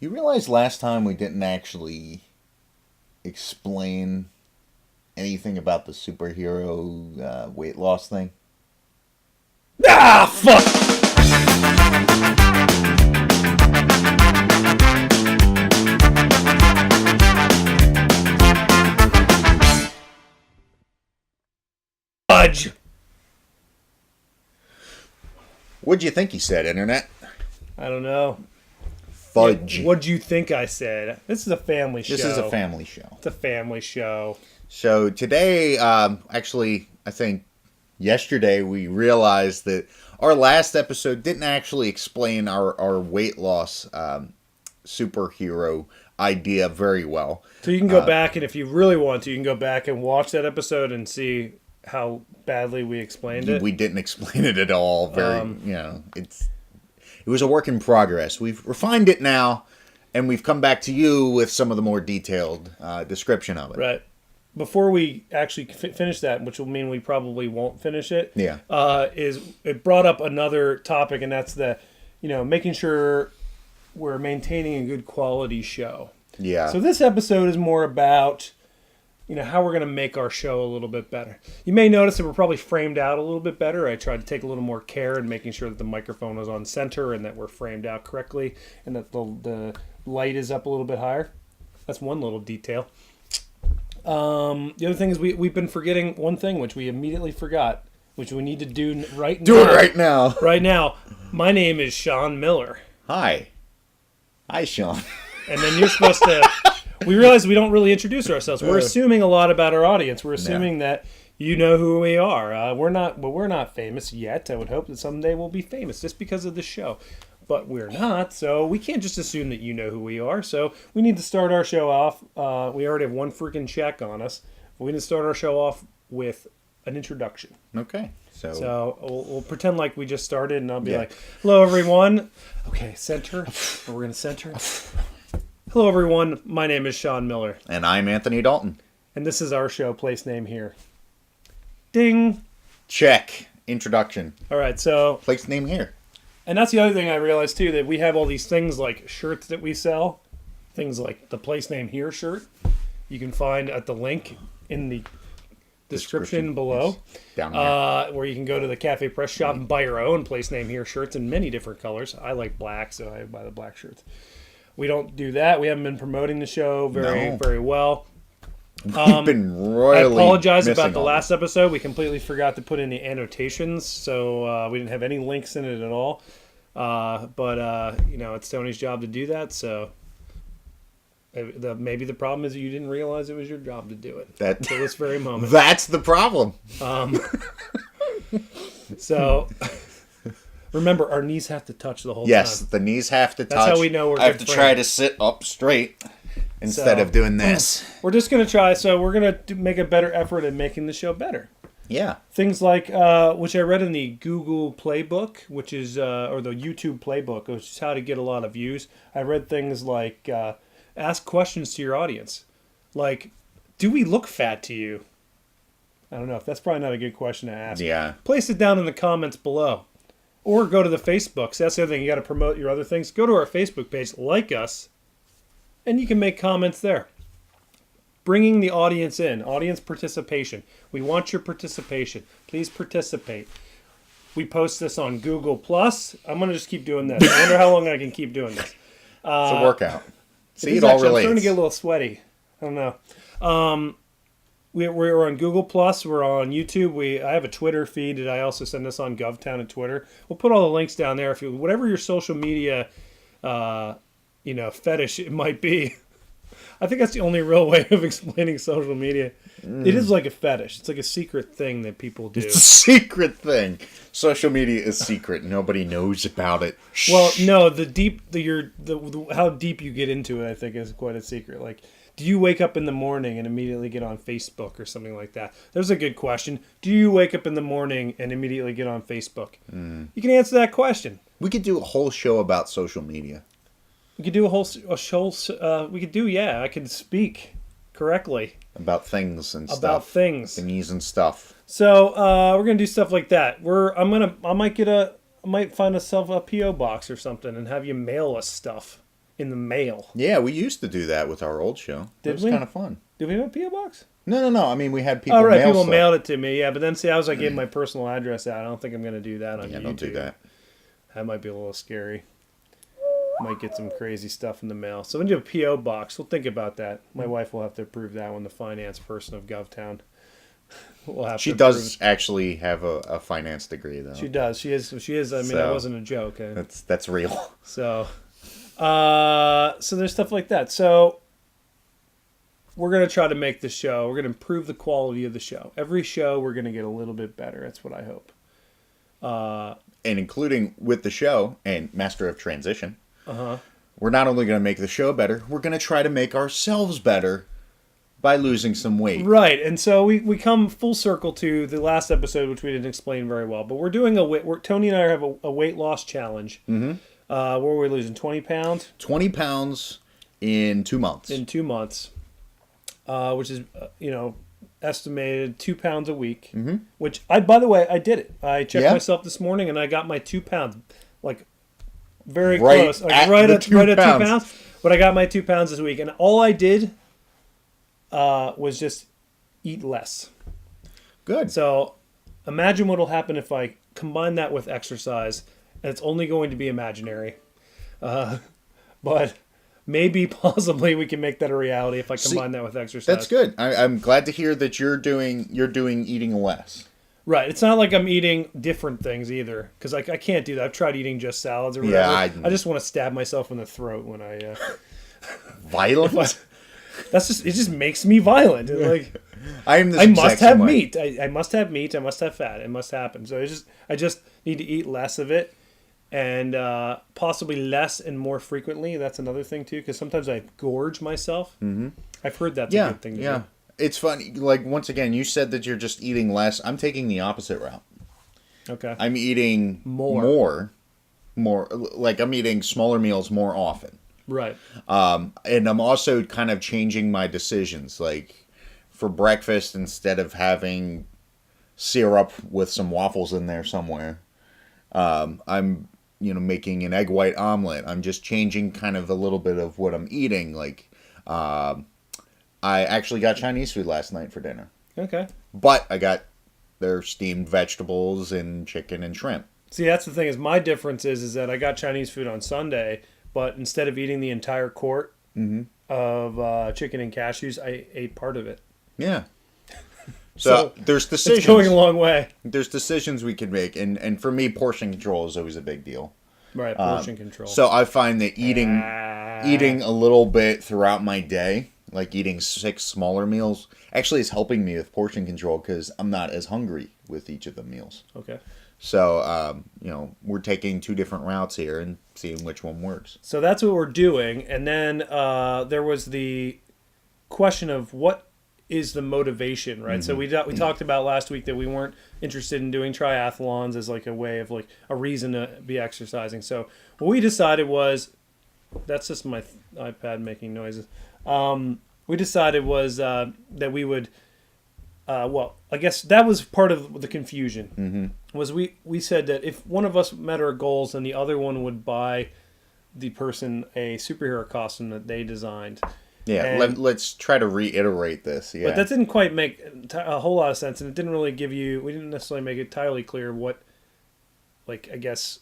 You realize last time we didn't actually explain anything about the superhero weight loss thing? Ah, fuck! Fudge! What'd you think he said, Internet? I don't know. Fudge. What'd you think I said? This is a family show. This is a family show. It's a family show. So today, actually, I think yesterday we realized that our last episode didn't actually explain our weight loss superhero idea very well. So you can go back, and if you really want to, you can go back and watch that episode and see how badly we explained it. We didn't explain it at all. It was a work in progress. We've refined it now, and we've come back to you with some of the more detailed description of it. Right. Before we actually finish that, which will mean we probably won't finish it, is it brought up another topic, and that's making sure we're maintaining a good quality show. Yeah. So this episode is more about how we're going to make our show a little bit better. You may notice that we're probably framed out a little bit better. I tried to take a little more care in making sure that the microphone was on center and that we're framed out correctly and that the light is up a little bit higher. That's one little detail. The other thing is we've been forgetting one thing, which we immediately forgot, which we need to do right now. Do it right now. Right now. My name is Sean Miller. Hi. Hi, Sean. And then you're supposed to... We realize we don't really introduce ourselves. We're assuming a lot about our audience. We're assuming that you know who we are. We're not famous yet. I would hope that someday we'll be famous just because of the show. But we're not, so we can't just assume that you know who we are. So we need to start our show off. We already have one freaking check on us. We need to start our show off with an introduction. Okay. So we'll pretend like we just started, and I'll be like, hello, everyone. Okay, center. We're going to center. Hello, everyone. My name is Sean Miller. And I'm Anthony Dalton. And this is our show, Place Name Here. Ding. Check. Introduction. All right, so... Place Name Here. And that's the other thing I realized, too, that we have all these things like shirts that we sell. Things like the Place Name Here shirt. You can find at the link in the description below. Yes. Down here. Where you can go to the Cafe Press shop and buy your own Place Name Here shirts in many different colors. I like black, so I buy the black shirts. We don't do that. We haven't been promoting the show very well. We've been royally I apologize about the all last episode. We completely forgot to put in the annotations, so we didn't have any links in it at all. But it's Tony's job to do that, so maybe the problem is you didn't realize it was your job to do it until this very moment. That's the problem. So... Remember, our knees have to touch the whole time. Yes, the knees have to touch. That's how we know we're I have to try to sit up straight instead of doing this. We're just going to try. So we're going to make a better effort at making the show better. Yeah. Things like, which I read in the Google Playbook, which is, or the YouTube Playbook, which is how to get a lot of views. I read things like, ask questions to your audience. Like, do we look fat to you? I don't know. If that's probably not a good question to ask. Yeah. Place it down in the comments below. Or go to the Facebook. So that's the other thing. You got to promote your other things. Go to our Facebook page, like us, and you can make comments there. Bringing the audience in. Audience participation. We want your participation. Please participate. We post this on Google+. I'm going to just keep doing this. I wonder how long I can keep doing this. It's a workout. See, it all all relates. I'm starting to get a little sweaty. I don't know. We're on Google+, we're on YouTube, I have a Twitter feed that I also send this on GOVtown and Twitter. We'll put all the links down there. If whatever your social media fetish it might be. I think that's the only real way of explaining social media. It is like a fetish. It's like a secret thing that people do. It's a secret thing. Social media is secret. Nobody knows about it. Well, no, how deep you get into it, I think, is quite a secret. Like, do you wake up in the morning and immediately get on Facebook or something like that? There's a good question. Do you wake up in the morning and immediately get on Facebook? You can answer that question. We could do a whole show about social media. We could do a show. I could speak correctly. About things and stuff. About things. Thingies and stuff. So we're gonna do stuff like that. I might find myself a PO box or something and have you mail us stuff. in the mail. Yeah, we used to do that with our old show. Did It was we? kind of fun. Did we have a P.O. box? No. I mean, we had people Oh, right. mail People stuff. mailed it to me. Yeah, but then see, I was like, gave my personal address out. I don't think I'm going to do that on Yeah, YouTube. don't do that. That might be a little scary. Might get some crazy stuff in the mail. So when you have a P.O. box, we'll think about that. My wife will have to approve that one, the finance person of GOVtown. We'll have She to does approve. actually have a finance degree, though. She does. She is. I mean, So, that wasn't a joke. That's real. So, so there's stuff like that. So we're going to try to make the show. We're going to improve the quality of the show. Every show, we're going to get a little bit better. That's what I hope. And including with the show and Master of Transition, we're not only going to make the show better, we're going to try to make ourselves better by losing some weight. Right, and so we come full circle to the last episode, which we didn't explain very well. But we're doing Tony and I have a weight loss challenge. Mm-hmm. Where we're losing 20 pounds. 20 pounds in 2 months. In 2 months, which is estimated 2 pounds a week. Mm-hmm. Which by the way, I did it. I checked myself this morning, and I got my 2 pounds, like very close, like right at 2 pounds. But I got my 2 pounds this week, and all I did was just eat less. Good. So imagine what will happen if I combine that with exercise, and it's only going to be imaginary. But maybe, possibly, we can make that a reality if I combine that with exercise. That's good. I'm glad to hear that you're doing eating less. Right. It's not like I'm eating different things either, because I can't do that. I've tried eating just salads or whatever. Yeah, I just want to stab myself in the throat when I... Violent? It just makes me violent. Like I am the I must have way. meat. I must have meat. I must have fat. It must happen. So I just need to eat less of it, and possibly less and more frequently. That's another thing too, because sometimes I gorge myself. Mm-hmm. I've heard that's a good thing to do. It's funny. Like, once again, you said that you're just eating less. I'm taking the opposite route. Okay. I'm eating more. Like, I'm eating smaller meals more often. Right. And I'm also kind of changing my decisions. Like, for breakfast, instead of having syrup with some waffles in there somewhere, I'm, making an egg white omelet. I'm just changing kind of a little bit of what I'm eating. Like, I actually got Chinese food last night for dinner. Okay. But I got their steamed vegetables and chicken and shrimp. See, that's the thing. Is my difference is that I got Chinese food on Sunday, but instead of eating the entire quart of chicken and cashews, I ate part of it. Yeah. So there's decisions. It's going a long way. There's decisions we can make, and for me, portion control is always a big deal. Right, portion control. So I find that eating a little bit throughout my day, like eating 6 smaller meals, actually is helping me with portion control because I'm not as hungry with each of the meals. Okay. So, we're taking 2 different routes here and seeing which one works. So that's what we're doing. And then there was the question of what is the motivation, right? So we talked about last week that we weren't interested in doing triathlons as like a way of like a reason to be exercising. So what we decided was, that's just my iPad making noises. We decided was that we would, I guess that was part of the confusion. Mm-hmm. Was we said that if one of us met our goals, then the other one would buy the person a superhero costume that they designed. Yeah, let's try to reiterate this. Yeah, but that didn't quite make a whole lot of sense, and it didn't really give you. We didn't necessarily make it entirely clear what, like, I guess,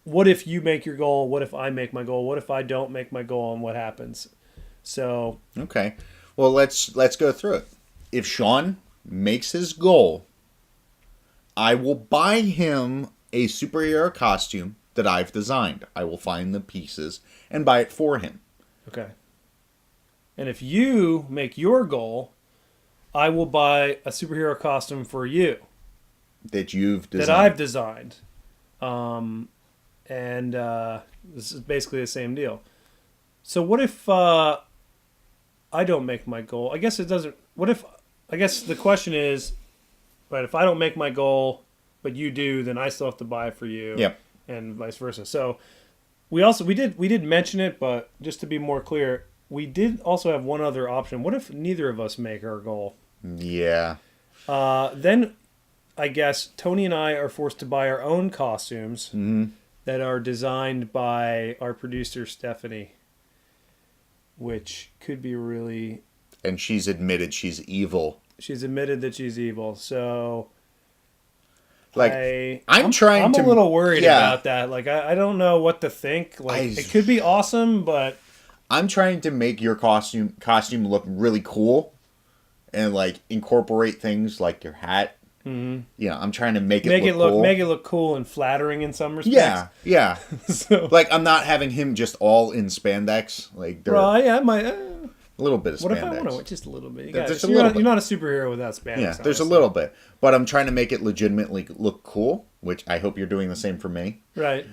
what if you make your goal? What if I make my goal? What if I don't make my goal? And what happens? So okay, well let's go through it. If Sean makes his goal, I will buy him a superhero costume that I've designed. I will find the pieces and buy it for him. Okay. And if you make your goal, I will buy a superhero costume for you. That you've designed. That I've designed. And this is basically the same deal. So what if I don't make my goal? I guess it doesn't... I guess the question is, right, if I don't make my goal, but you do, then I still have to buy it for you. Yep. And vice versa. So we did mention it, but just to be more clear... We did also have one other option. What if neither of us make our goal? Yeah. Then, I guess, Tony and I are forced to buy our own costumes that are designed by our producer, Stephanie. which could be really. And she's admitted she's evil. She's admitted that she's evil. So, like, I'm a little worried about that. Like, I don't know what to think. Like, it could be awesome, but I'm trying to make your costume look really cool, and like incorporate things like your hat. Mm-hmm. You know, I'm trying to make it look cool and flattering in some respects. Yeah. So, like, I'm not having him just all in spandex. Like, a little bit of spandex. What if I want to? Just a little bit. You're not a superhero without spandex. Yeah, there's a little bit, but I'm trying to make it legitimately look cool, which I hope you're doing the same for me. Right.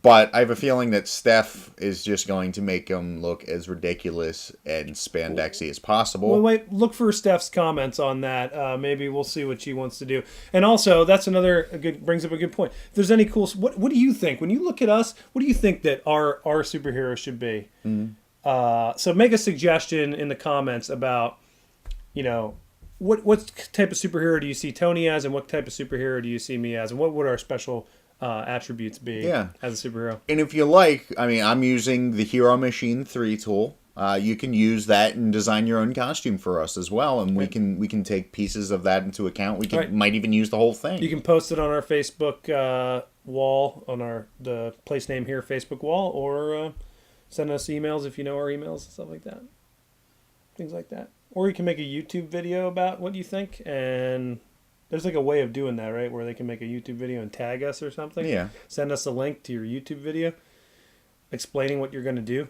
But I have a feeling that Steph is just going to make him look as ridiculous and spandexy as possible. Well, wait, look for Steph's comments on that. Maybe we'll see what she wants to do. And also, that's brings up a good point. If there's any cool, what do you think when you look at us? What do you think that our superhero should be? Mm-hmm. So make a suggestion in the comments about, what type of superhero do you see Tony as, and what type of superhero do you see me as, and what would our special attributes be as a superhero? And if you like, I mean, I'm using the Hero Machine 3 tool. You can use that and design your own costume for us as well, and we can take pieces of that into account. We might even use the whole thing. You can post it on our Facebook wall, on the Place Name Here Facebook wall, or send us emails if you know our emails and stuff like that. Things like that. Or you can make a YouTube video about what you think, and there's like a way of doing that, right? Where they can make a YouTube video and tag us or something. Yeah. Send us a link to your YouTube video explaining what you're going to do.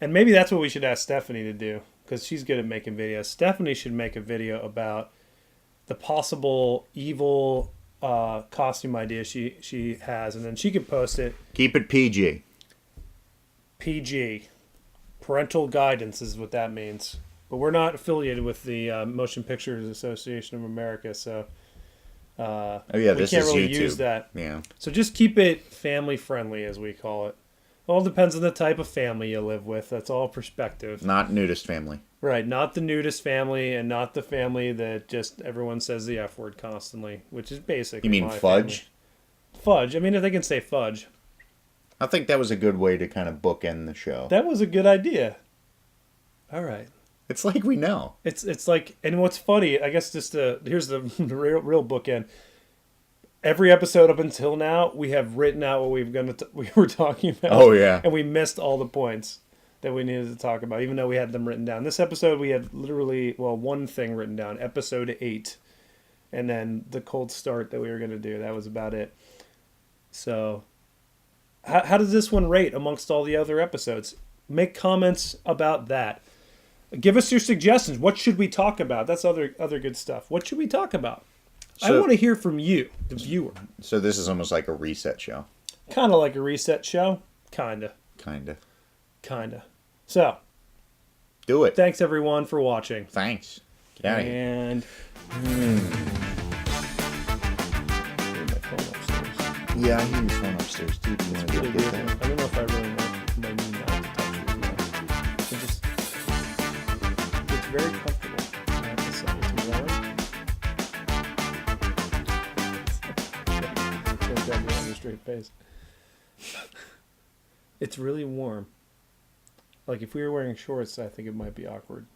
And maybe that's what we should ask Stephanie to do, because she's good at making videos. Stephanie should make a video about the possible evil costume idea she has, and then she could post it. Keep it PG. PG. Parental guidance is what that means. But we're not affiliated with the Motion Pictures Association of America, so we this can't is really YouTube. use that. Yeah. So just keep it family friendly, as we call it. All depends on the type of family you live with. That's all perspective. Not nudist family. Right, not the nudist family, and not the family that just everyone says the F word constantly, which is basically You mean fudge? Family. Fudge. I mean, if they can say fudge. I think that was a good way to kind of bookend the show. That was a good idea. All right. It's like we know. It's like, and what's funny, I guess here's the real bookend. Every episode up until now, we have written out what we were talking about. Oh, yeah. And we missed all the points that we needed to talk about, even though we had them written down. This episode, we had literally, one thing written down, episode 8. And then the cold start that we were going to do. That was about it. So, how does this one rate amongst all the other episodes? Make comments about that. Give us your suggestions. What should we talk about? That's other good stuff. What should we talk about? I want to hear from you, the viewer. So this is almost like a reset show. Kind of like a reset show. Kinda. So. Do it. Thanks, everyone, for watching. Thanks. Get out of here. And... Yeah, I hear your phone upstairs, too. Do you want to go get that? I don't know if I really want my knee now to touch your ear. It's very comfortable. I have to say, it's warm. Can't grab you on your straight face. It's really warm. Like, if we were wearing shorts, I think it might be awkward.